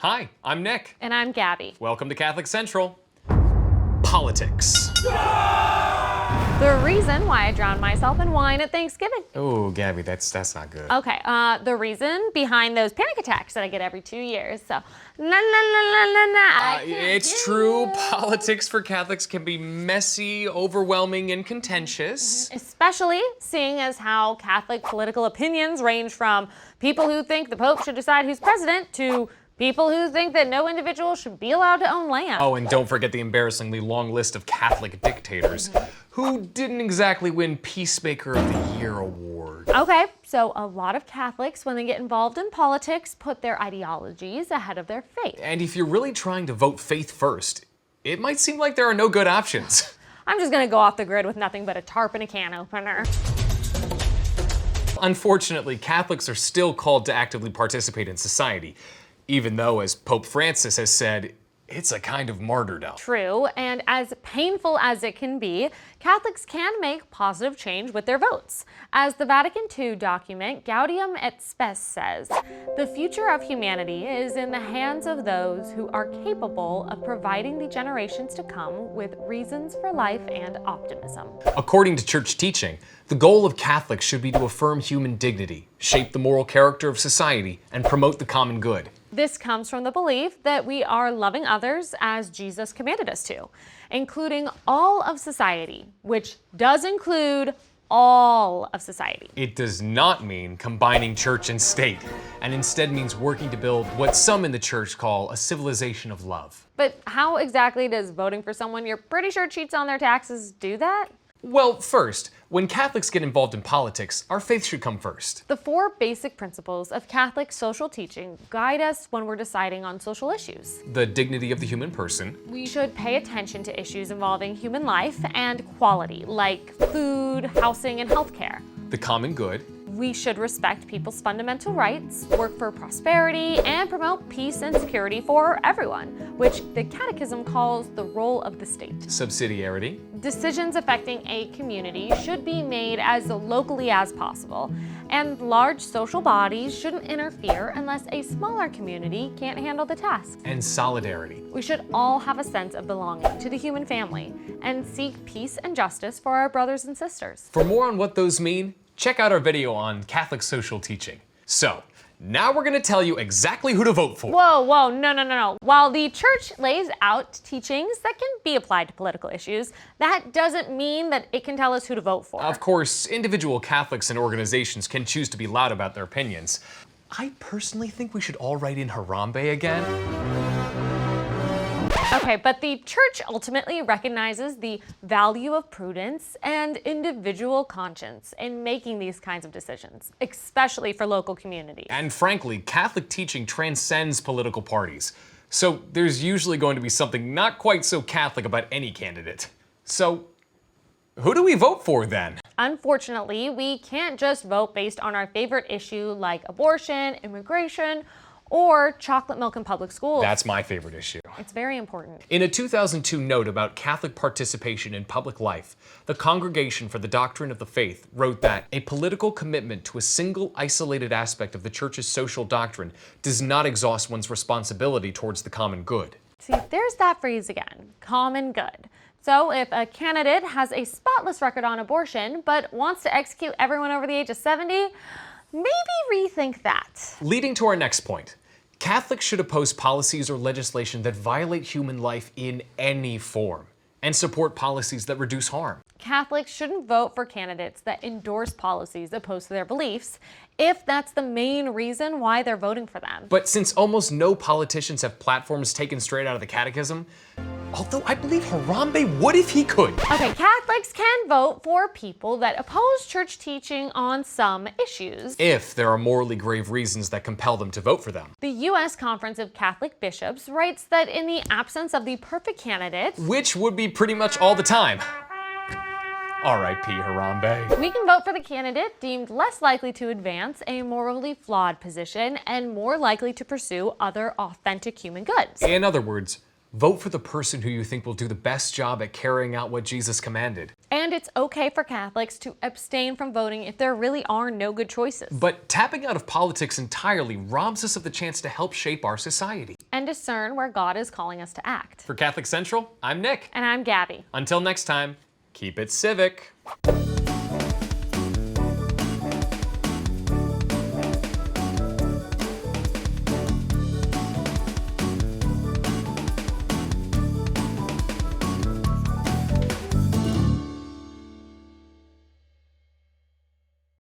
Hi, I'm Nick. And I'm Gabby. Welcome to Catholic Central. Politics. The reason why I drown myself in wine at Thanksgiving. Oh, Gabby, that's not good. Okay, the reason behind those panic attacks that I get every 2 years. So, I can't It's do true, it. politics for Catholics can be messy, overwhelming, and contentious. Especially seeing as how Catholic political opinions range from people who think the Pope should decide who's president to people who think that no individual should be allowed to own land. Oh, and don't forget the embarrassingly long list of Catholic dictators who didn't exactly win Peacemaker of the Year award. Okay, so a lot of Catholics, when they get involved in politics, put their ideologies ahead of their faith. And if you're really trying to vote faith first, it might seem like there are no good options. I'm just gonna go off the grid with nothing but a tarp and a can opener. Unfortunately, Catholics are still called to actively participate in society, even though, as Pope Francis has said, it's a kind of martyrdom. True, and as painful as it can be, Catholics can make positive change with their votes. As the Vatican II document Gaudium et Spes says, the future of humanity is in the hands of those who are capable of providing the generations to come with reasons for life and optimism. According to church teaching, the goal of Catholics should be to affirm human dignity, shape the moral character of society, and promote the common good. This comes from the belief that we are loving others as Jesus commanded us to, including all of society, which does include all of society. It does not mean combining church and state, and instead means working to build what some in the church call a civilization of love. But how exactly does voting for someone you're pretty sure cheats on their taxes do that? Well, first, when Catholics get involved in politics, our faith should come first. The 4 basic principles of Catholic social teaching guide us when we're deciding on social issues. The dignity of the human person, We should pay attention to issues involving human life and quality, like food, housing, and healthcare. the common good, We should respect people's fundamental rights, work for prosperity, and promote peace and security for everyone, which the Catechism calls the role of the state. subsidiarity, Decisions affecting a community should be made as locally as possible, and large social bodies shouldn't interfere unless a smaller community can't handle the task. and solidarity. We should all have a sense of belonging to the human family and seek peace and justice for our brothers and sisters. For more on what those mean, check out our video on Catholic social teaching. So, now we're gonna tell you exactly who to vote for. Whoa, no. While the church lays out teachings that can be applied to political issues, that doesn't mean that it can tell us who to vote for. Of course, individual Catholics and organizations can choose to be loud about their opinions. I personally think we should all write in Harambe again. Okay, but the church ultimately recognizes the value of prudence and individual conscience in making these kinds of decisions, especially for local communities. And frankly, Catholic teaching transcends political parties. So there's usually going to be something not quite so Catholic about any candidate. So, who do we vote for then? Unfortunately, we can't just vote based on our favorite issue like abortion, immigration, or chocolate milk in public schools. That's my favorite issue. It's very important. In a 2002 note about Catholic participation in public life, the Congregation for the Doctrine of the Faith wrote that a political commitment to a single isolated aspect of the Church's social doctrine does not exhaust one's responsibility towards the common good. See, there's that phrase again, common good. So if a candidate has a spotless record on abortion, but wants to execute everyone over the age of 70, maybe rethink that. Leading to our next point. Catholics should oppose policies or legislation that violate human life in any form and support policies that reduce harm. Catholics shouldn't vote for candidates that endorse policies opposed to their beliefs if that's the main reason why they're voting for them. But since almost no politicians have platforms taken straight out of the Catechism, although I believe Harambe would if he could. Okay, Catholics can vote for people that oppose church teaching on some issues. If there are morally grave reasons that compel them to vote for them. The U.S. Conference of Catholic Bishops writes that in the absence of the perfect candidate, Which would be pretty much all the time. R.I.P. Harambe. we can vote for the candidate deemed less likely to advance a morally flawed position and more likely to pursue other authentic human goods. In other words, Vote for the person who you think will do the best job at carrying out what Jesus commanded. And it's okay for Catholics to abstain from voting if there really are no good choices. But tapping out of politics entirely robs us of the chance to help shape our society. And discern where God is calling us to act. For Catholic Central, I'm Nick. And I'm Gabby. Until next time, keep it civic.